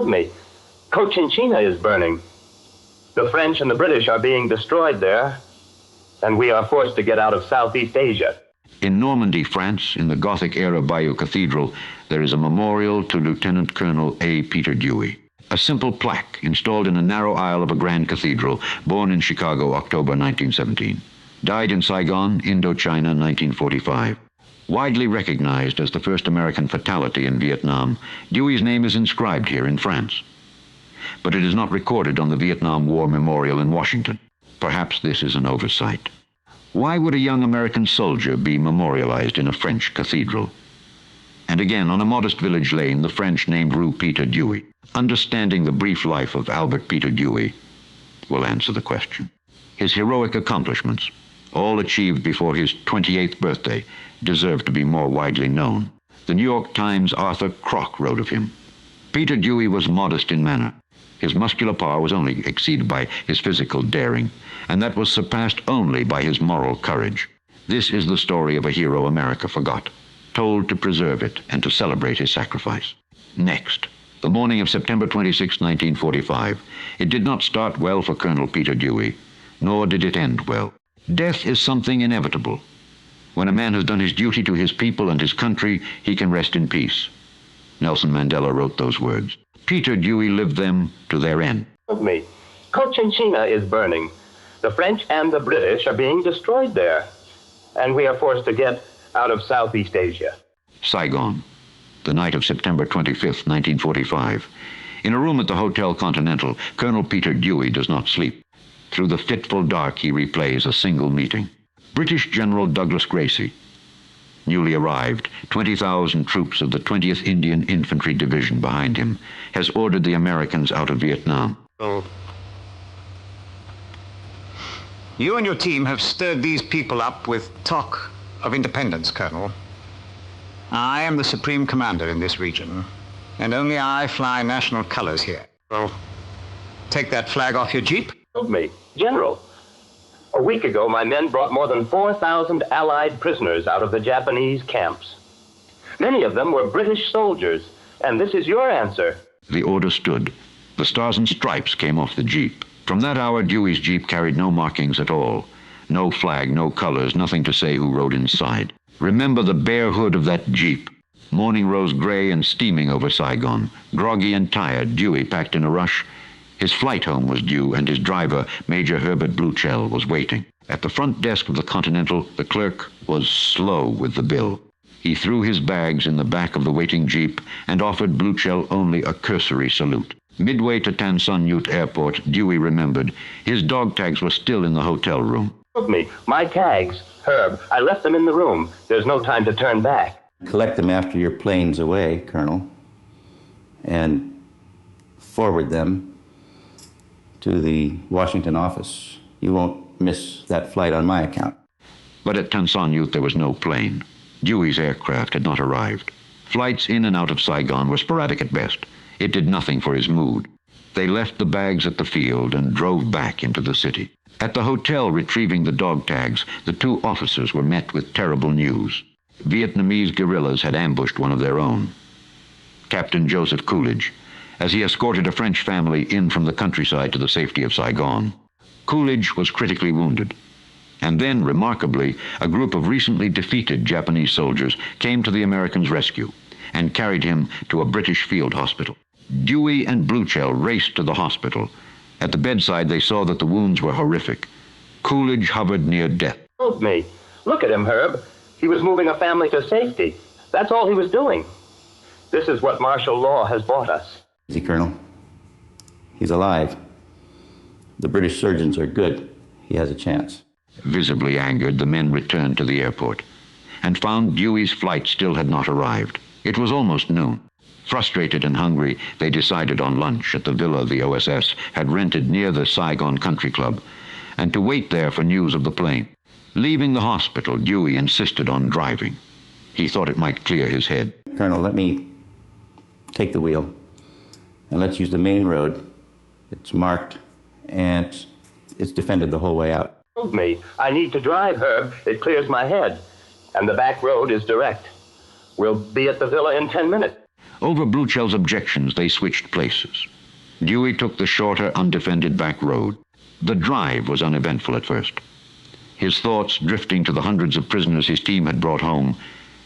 Me. Cochinchina is burning. The French and the British are being destroyed there, and we are forced to get out of Southeast Asia. In Normandy, France, in the Gothic-era Bayeux Cathedral, there is a memorial to Lieutenant Colonel A. Peter Dewey. A simple plaque installed in a narrow aisle of a grand cathedral, born in Chicago, October 1917. Died in Saigon, Indochina, 1945. Widely recognized as the first American fatality in Vietnam, Dewey's name is inscribed here in France. But it is not recorded on the Vietnam War Memorial in Washington. Perhaps this is an oversight. Why would a young American soldier be memorialized in a French cathedral? And again, on a modest village lane, the French named Rue Peter Dewey. Understanding the brief life of Albert Peter Dewey will answer the question. His heroic accomplishments, all achieved before his 28th birthday, deserve to be more widely known. The New York Times' Arthur Krock wrote of him, "Peter Dewey was modest in manner. His muscular power was only exceeded by his physical daring, and that was surpassed only by his moral courage. This is the story of a hero America forgot, told to preserve it and to celebrate his sacrifice." Next, the morning of September 26, 1945. It did not start well for Colonel Peter Dewey, nor did it end well. Death is something inevitable. When a man has done his duty to his people and his country, he can rest in peace. Nelson Mandela wrote those words. Peter Dewey lived them to their end. Me. Cochinchina is burning. The French and the British are being destroyed there, and we are forced to get out of Southeast Asia. Saigon, the night of September 25th, 1945. In a room at the Hotel Continental, Colonel Peter Dewey does not sleep. Through the fitful dark, he replays a single meeting. British General Douglas Gracey, newly arrived, 20,000 troops of the 20th Indian Infantry Division behind him, has ordered the Americans out of Vietnam. Oh. You and your team have stirred these people up with talk of independence, Colonel. I am the Supreme Commander in this region, and only I fly national colors here. Oh. Take that flag off your Jeep. Me. General, a week ago, my men brought more than 4,000 Allied prisoners out of the Japanese camps. Many of them were British soldiers, and this is your answer. The order stood. The stars and stripes came off the Jeep. From that hour, Dewey's Jeep carried no markings at all. No flag, no colors, nothing to say who rode inside. Remember the bare hood of that Jeep. Morning rose gray and steaming over Saigon. Groggy and tired, Dewey packed in a rush. His flight home was due, and his driver, Major Herbert Bluchell, was waiting. At the front desk of the Continental, the clerk was slow with the bill. He threw his bags in the back of the waiting Jeep and offered Bluchell only a cursory salute. Midway to Tan Son Nhut Airport, Dewey remembered. His dog tags were still in the hotel room. Me. My tags. Herb, I left them in the room. There's no time to turn back. Collect them after your plane's away, Colonel, and forward them to the Washington office. You won't miss that flight on my account. But at Tan Son Nhut there was no plane. Dewey's aircraft had not arrived. Flights in and out of Saigon were sporadic at best. It did nothing for his mood. They left the bags at the field and drove back into the city. At the hotel retrieving the dog tags, the two officers were met with terrible news. Vietnamese guerrillas had ambushed one of their own, Captain Joseph Coolidge, as he escorted a French family in from the countryside to the safety of Saigon. Coolidge was critically wounded. And then, remarkably, a group of recently defeated Japanese soldiers came to the Americans' rescue and carried him to a British field hospital. Dewey and Bluchell raced to the hospital. At the bedside, they saw that the wounds were horrific. Coolidge hovered near death. Help me. Look at him, Herb. He was moving a family to safety. That's all he was doing. This is what martial law has brought us. Easy, Colonel. He's alive. The British surgeons are good. He has a chance. Visibly angered, the men returned to the airport and found Dewey's flight still had not arrived. It was almost noon. Frustrated and hungry, they decided on lunch at the villa the OSS had rented near the Saigon Country Club and to wait there for news of the plane. Leaving the hospital, Dewey insisted on driving. He thought it might clear his head. Colonel, let me take the wheel and let's use the main road. It's marked and it's defended the whole way out. Help me. I need to drive, Herb. It clears my head. And the back road is direct. We'll be at the villa in 10 minutes. Over Bluchell's objections, they switched places. Dewey took the shorter, undefended back road. The drive was uneventful at first, his thoughts drifting to the hundreds of prisoners his team had brought home,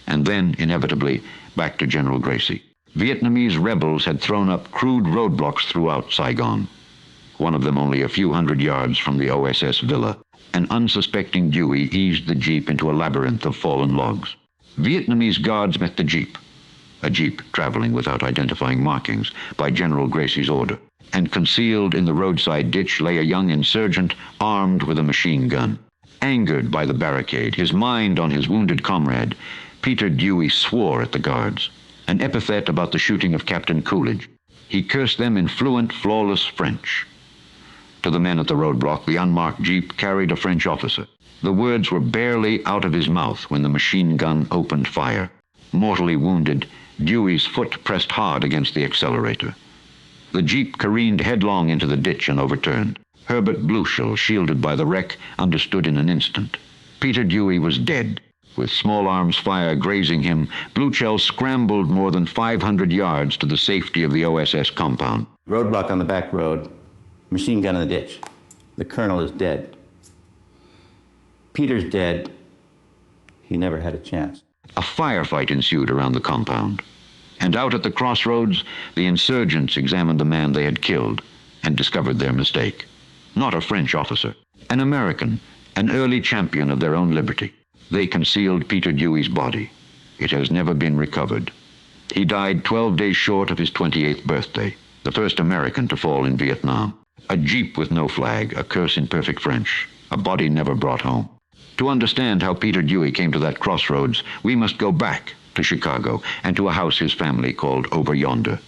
and then, inevitably, back to General Gracey. Vietnamese rebels had thrown up crude roadblocks throughout Saigon, one of them only a few hundred yards from the OSS villa. An unsuspecting Dewey eased the jeep into a labyrinth of fallen logs. Vietnamese guards met the jeep, a jeep traveling without identifying markings by General Gracey's order, and concealed in the roadside ditch lay a young insurgent armed with a machine gun. Angered by the barricade, his mind on his wounded comrade, Peter Dewey swore at the guards, an epithet about the shooting of Captain Coolidge. He cursed them in fluent, flawless French. To the men at the roadblock, the unmarked jeep carried a French officer. The words were barely out of his mouth when the machine gun opened fire. Mortally wounded, Dewey's foot pressed hard against the accelerator. The jeep careened headlong into the ditch and overturned. Herbert Bluchell, shielded by the wreck, understood in an instant. Peter Dewey was dead. With small arms fire grazing him, Bluchell scrambled more than 500 yards to the safety of the OSS compound. Roadblock on the back road, machine gun in the ditch. The colonel is dead. Peter's dead. He never had a chance. A firefight ensued around the compound. And out at the Crossroads, the insurgents examined the man they had killed and discovered their mistake. Not a French officer, an American, an early champion of their own liberty. They concealed Peter Dewey's body. It has never been recovered. He died 12 days short of his 28th birthday, the first American to fall in Vietnam. A jeep with no flag, a curse in perfect French, a body never brought home. To understand how Peter Dewey came to that crossroads, we must go back to Chicago and to a house his family called Over Yonder.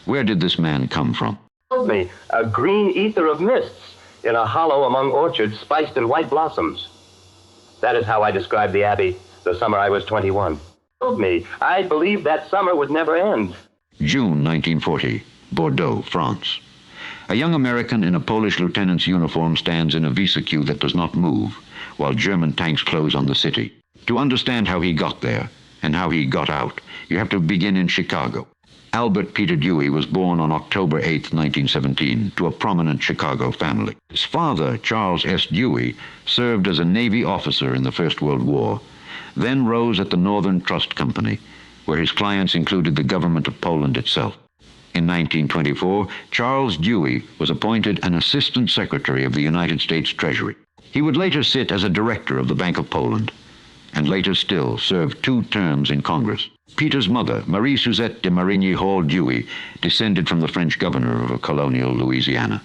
Where did this man come from? Told me, a green ether of mists in a hollow among orchards spiced in white blossoms. That is how I described the Abbey the summer I was 21. Told me, I believed that summer would never end. June 1940, Bordeaux, France. A young American in a Polish lieutenant's uniform stands in a visa queue that does not move, while German tanks close on the city. To understand how he got there and how he got out, you have to begin in Chicago. Albert Peter Dewey was born on October 8, 1917, to a prominent Chicago family. His father, Charles S. Dewey, served as a Navy officer in the First World War, then rose at the Northern Trust Company, where his clients included the government of Poland itself. In 1924, Charles Dewey was appointed an Assistant Secretary of the United States Treasury. He would later sit as a director of the Bank of Poland, and later still served 2 terms in Congress. Peter's mother, Marie Suzette de Marigny Hall Dewey, descended from the French governor of a colonial Louisiana.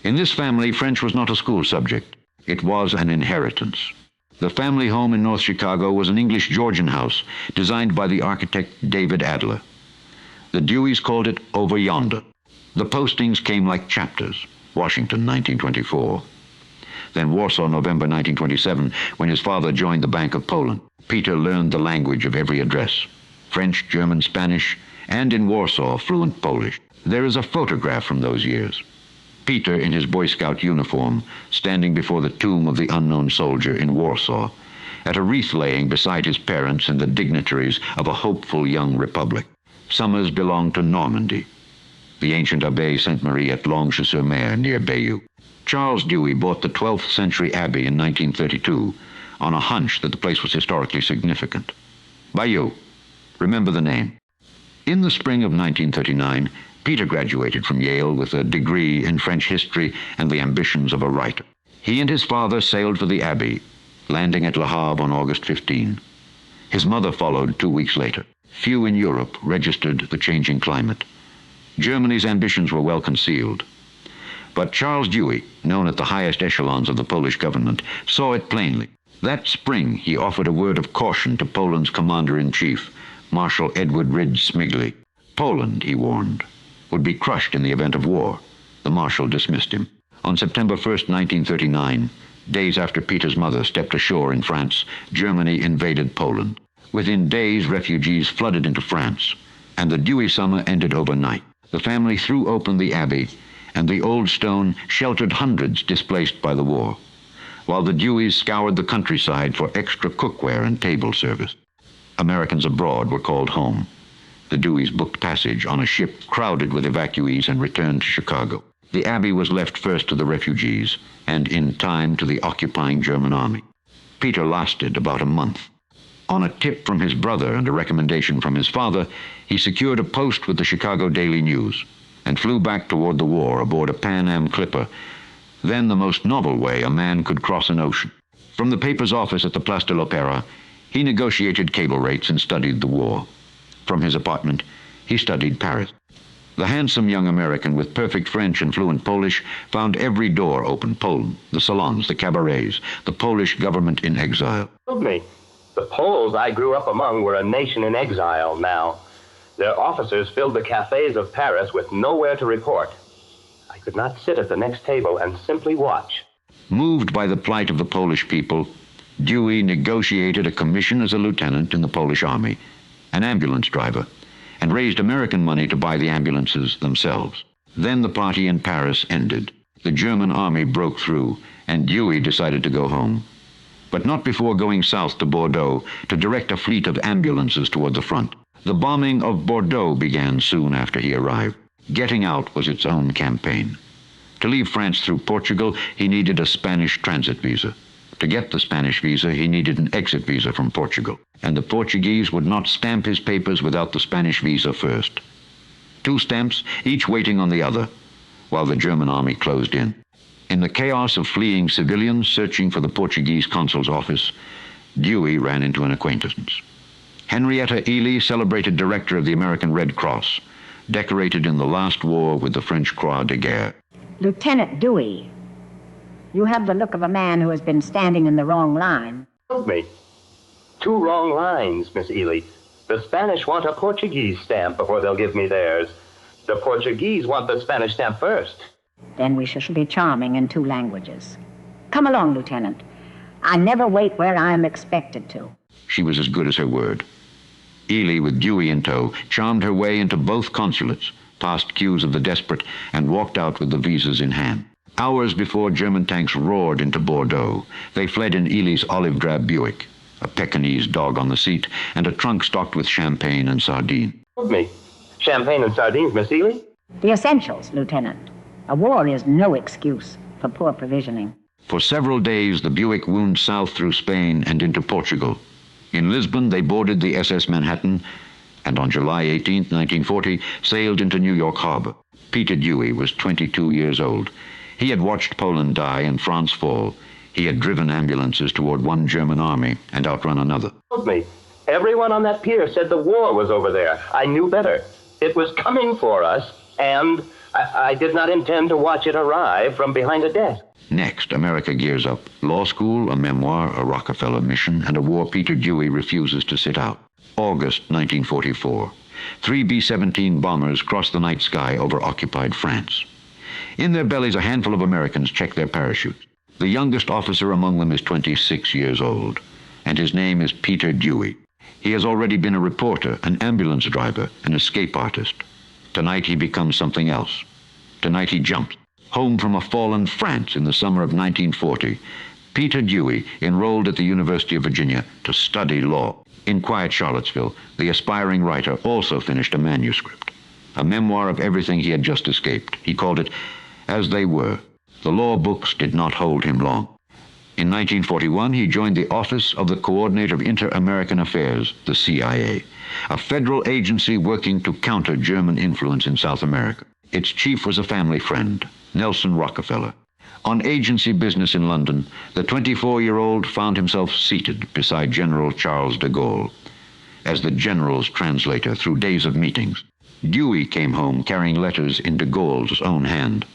In this family, French was not a school subject. It was an inheritance. The family home in North Chicago was an English Georgian house designed by the architect David Adler. The Deweys called it Over Yonder. The postings came like chapters. Washington, 1924. Then Warsaw, November 1927, when his father joined the Bank of Poland. Peter learned the language of every address, French, German, Spanish, and in Warsaw, fluent Polish. There is a photograph from those years. Peter, in his Boy Scout uniform, standing before the tomb of the unknown soldier in Warsaw, at a wreath-laying beside his parents and the dignitaries of a hopeful young republic. Summers belonged to Normandy, the ancient Abbaye Sainte-Marie at Lange-sur-Mer near Bayeux. Charles Dewey bought the 12th century abbey in 1932 on a hunch that the place was historically significant. Bayeux, remember the name. In the spring of 1939, Peter graduated from Yale with a degree in French history and the ambitions of a writer. He and his father sailed for the abbey, landing at Le Havre on August 15. His mother followed 2 weeks later. Few in Europe registered the changing climate. Germany's ambitions were well concealed. But Charles Dewey, known at the highest echelons of the Polish government, saw it plainly. That spring, he offered a word of caution to Poland's commander-in-chief, Marshal Edward Rydz Smigly. Poland, he warned, would be crushed in the event of war. The marshal dismissed him. On September 1st, 1939, days after Peter's mother stepped ashore in France, Germany invaded Poland. Within days, refugees flooded into France, and the Dewey summer ended overnight. The family threw open the abbey, and the old stone sheltered hundreds displaced by the war, while the Deweys scoured the countryside for extra cookware and table service. Americans abroad were called home. The Deweys booked passage on a ship crowded with evacuees and returned to Chicago. The Abbey was left first to the refugees, and in time to the occupying German army. Peter lasted about a month. On a tip from his brother and a recommendation from his father, he secured a post with the Chicago Daily News and flew back toward the war aboard a Pan Am clipper, then the most novel way a man could cross an ocean. From the paper's office at the Place de l'Opéra, he negotiated cable rates and studied the war. From his apartment, he studied Paris. The handsome young American with perfect French and fluent Polish found every door open: Poland, the salons, the cabarets, the Polish government in exile. Me. The Poles I grew up among were a nation in exile now. Their officers filled the cafes of Paris with nowhere to report. I could not sit at the next table and simply watch. Moved by the plight of the Polish people, Dewey negotiated a commission as a lieutenant in the Polish army, an ambulance driver, and raised American money to buy the ambulances themselves. Then the party in Paris ended. The German army broke through, and Dewey decided to go home. But not before going south to Bordeaux to direct a fleet of ambulances toward the front. The bombing of Bordeaux began soon after he arrived. Getting out was its own campaign. To leave France through Portugal, he needed a Spanish transit visa. To get the Spanish visa, he needed an exit visa from Portugal, and the Portuguese would not stamp his papers without the Spanish visa first. 2 stamps, each waiting on the other, while the German army closed in. In the chaos of fleeing civilians searching for the Portuguese consul's office, Dewey ran into an acquaintance. Henrietta Ely, celebrated director of the American Red Cross, decorated in the last war with the French Croix de Guerre. Lieutenant Dewey, you have the look of a man who has been standing in the wrong line. Help me. 2 wrong lines, Miss Ely. The Spanish want a Portuguese stamp before they'll give me theirs. The Portuguese want the Spanish stamp first. Then we shall be charming in 2 languages. Come along, Lieutenant. I never wait where I am expected to. She was as good as her word. Ely, with Dewey in tow, charmed her way into both consulates, past queues of the desperate, and walked out with the visas in hand. Hours before German tanks roared into Bordeaux, they fled in Ely's olive-drab Buick, a Pekingese dog on the seat, and a trunk stocked with champagne and sardine. Me. Champagne and sardines, Miss Ely? The essentials, Lieutenant. A war is no excuse for poor provisioning. For several days, the Buick wound south through Spain and into Portugal. In Lisbon, they boarded the SS Manhattan, and on July 18, 1940, sailed into New York Harbor. Peter Dewey was 22 years old. He had watched Poland die and France fall. He had driven ambulances toward one German army and outrun another. Me. Everyone on that pier said the war was over there. I knew better. It was coming for us, and I did not intend to watch it arrive from behind a desk. Next, America gears up. Law school, a memoir, a Rockefeller mission, and a war Peter Dewey refuses to sit out. August 1944. 3 B-17 bombers cross the night sky over occupied France. In their bellies, a handful of Americans check their parachutes. The youngest officer among them is 26 years old, and his name is Peter Dewey. He has already been a reporter, an ambulance driver, an escape artist. Tonight he becomes something else. Tonight he jumps. Home from a fallen France in the summer of 1940, Peter Dewey enrolled at the University of Virginia to study law. In quiet Charlottesville, the aspiring writer also finished a manuscript, a memoir of everything he had just escaped. He called it As They Were. The law books did not hold him long. In 1941, he joined the Office of the Coordinator of Inter-American Affairs, the CIA, a federal agency working to counter German influence in South America. Its chief was a family friend, Nelson Rockefeller. On agency business in London, the 24-year-old found himself seated beside General Charles de Gaulle as the general's translator through days of meetings. Dewey came home carrying letters in de Gaulle's own hand,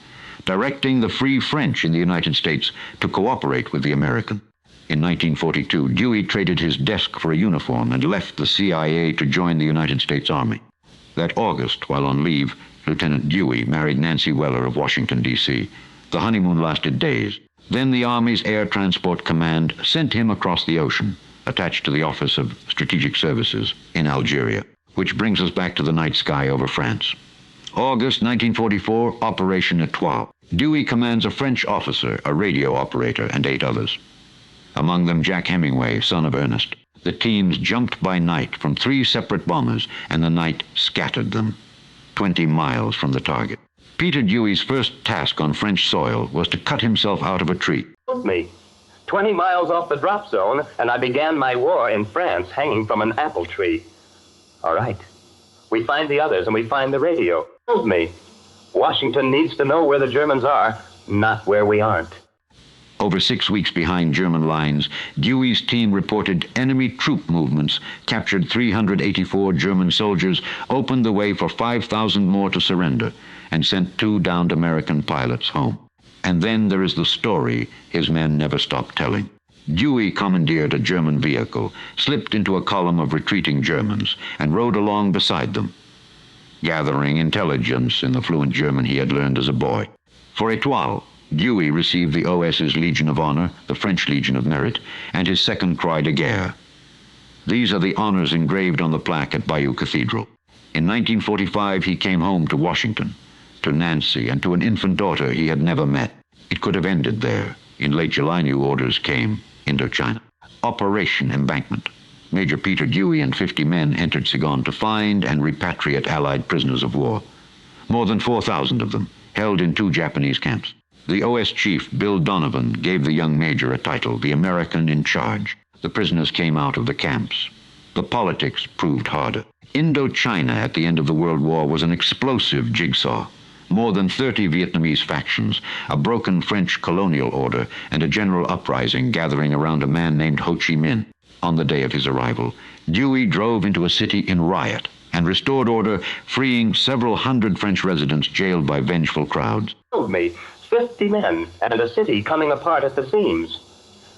directing the Free French in the United States to cooperate with the American. In 1942, Dewey traded his desk for a uniform and left the CIA to join the United States Army. That August, while on leave, Lieutenant Dewey married Nancy Weller of Washington, D.C. The honeymoon lasted days. Then the Army's Air Transport Command sent him across the ocean, attached to the Office of Strategic Services in Algeria, which brings us back to the night sky over France. August 1944, Operation Etoile. Dewey commands a French officer, a radio operator, and 8 others. Among them Jack Hemingway, son of Ernest. The teams jumped by night from 3 separate bombers, and the night scattered them 20 miles from the target. Peter Dewey's first task on French soil was to cut himself out of a tree. Me, 20 miles off the drop zone, and I began my war in France hanging from an apple tree. All right. We find the others, and we find the radio. Told me, Washington needs to know where the Germans are, not where we aren't. Over 6 weeks behind German lines, Dewey's team reported enemy troop movements, captured 384 German soldiers, opened the way for 5,000 more to surrender, and sent 2 downed American pilots home. And then there is the story his men never stopped telling. Dewey commandeered a German vehicle, slipped into a column of retreating Germans, and rode along beside them, gathering intelligence in the fluent German he had learned as a boy. For Étoile, Dewey received the OSS Legion of Honor, the French Legion of Merit, and his second Croix de Guerre. These are the honors engraved on the plaque at Bayeux Cathedral. In 1945, he came home to Washington, to Nancy, and to an infant daughter he had never met. It could have ended there. In late July, new orders came. Indochina. Operation Embankment. Major Peter Dewey and 50 men entered Saigon to find and repatriate Allied prisoners of war. More than 4,000 of them, held in 2 Japanese camps. The OS chief, Bill Donovan, gave the young major a title, the American in charge. The prisoners came out of the camps. The politics proved harder. Indochina at the end of the World War was an explosive jigsaw. More than 30 Vietnamese factions, a broken French colonial order, and a general uprising gathering around a man named Ho Chi Minh. On the day of his arrival, Dewey drove into a city in riot and restored order, freeing several hundred French residents jailed by vengeful crowds. Told me, 50 men and a city coming apart at the seams.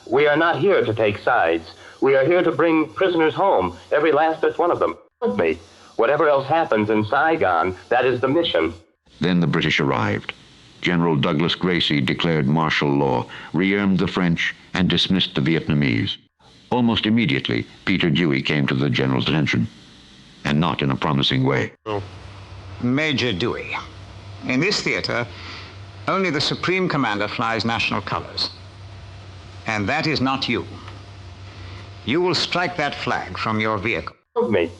We are not here to take sides. We are here to bring prisoners home, every last one of them. Told me, whatever else happens in Saigon, that is the mission. Then the British arrived. General Douglas Gracey declared martial law, rearmed the French, and dismissed the Vietnamese. Almost immediately, Peter Dewey came to the general's attention, and not in a promising way. Major Dewey, in this theater, only the Supreme Commander flies national colors. And that is not you. You will strike that flag from your vehicle. Told me,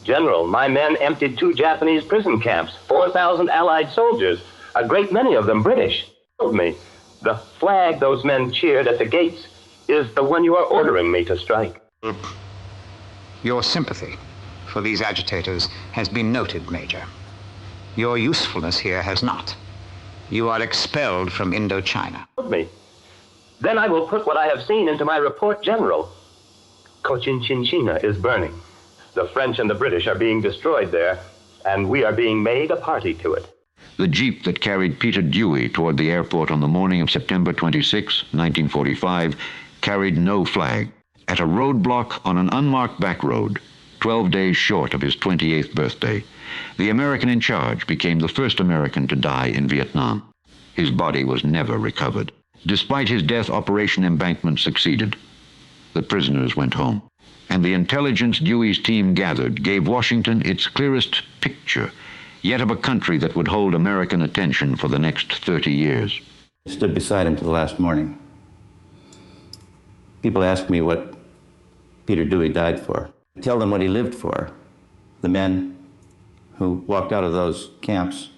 General, my men emptied 2 Japanese prison camps, 4,000 Allied soldiers, a great many of them British. Told me, the flag those men cheered at the gates is the one you are ordering me to strike. Your sympathy for these agitators has been noted, Major. Your usefulness here has not. You are expelled from Indochina. Told me, then I will put what I have seen into my report, General. Cochinchina is burning. The French and the British are being destroyed there, and we are being made a party to it. The jeep that carried Peter Dewey toward the airport on the morning of September 26, 1945, carried no flag. At a roadblock on an unmarked back road, 12 days short of his 28th birthday, the American in charge became the first American to die in Vietnam. His body was never recovered. Despite his death, Operation Embankment succeeded. The prisoners went home. And the intelligence Dewey's team gathered gave Washington its clearest picture, yet of a country that would hold American attention for the next 30 years. I stood beside him till the last morning. People ask me what Peter Dewey died for. I tell them what he lived for. The men who walked out of those camps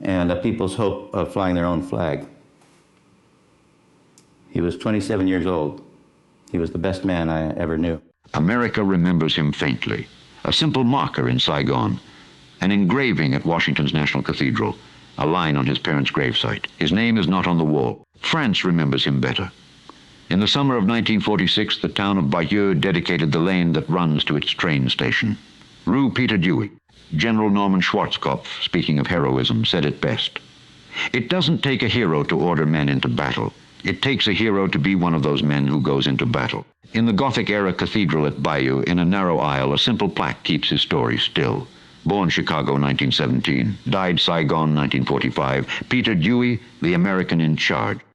and a people's hope of flying their own flag. He was 27 years old. He was the best man I ever knew. America remembers him faintly. A simple marker in Saigon, an engraving at Washington's National Cathedral, a line on his parents' gravesite. His name is not on the wall. France remembers him better. In the summer of 1946, the town of Bayeux dedicated the lane that runs to its train station. Rue Peter Dewey. General Norman Schwarzkopf, speaking of heroism, said it best. It doesn't take a hero to order men into battle. It takes a hero to be one of those men who goes into battle. In the Gothic-era cathedral at Bayeux, in a narrow aisle, a simple plaque keeps his story still. Born Chicago, 1917. Died Saigon, 1945. Peter Dewey, the American in charge.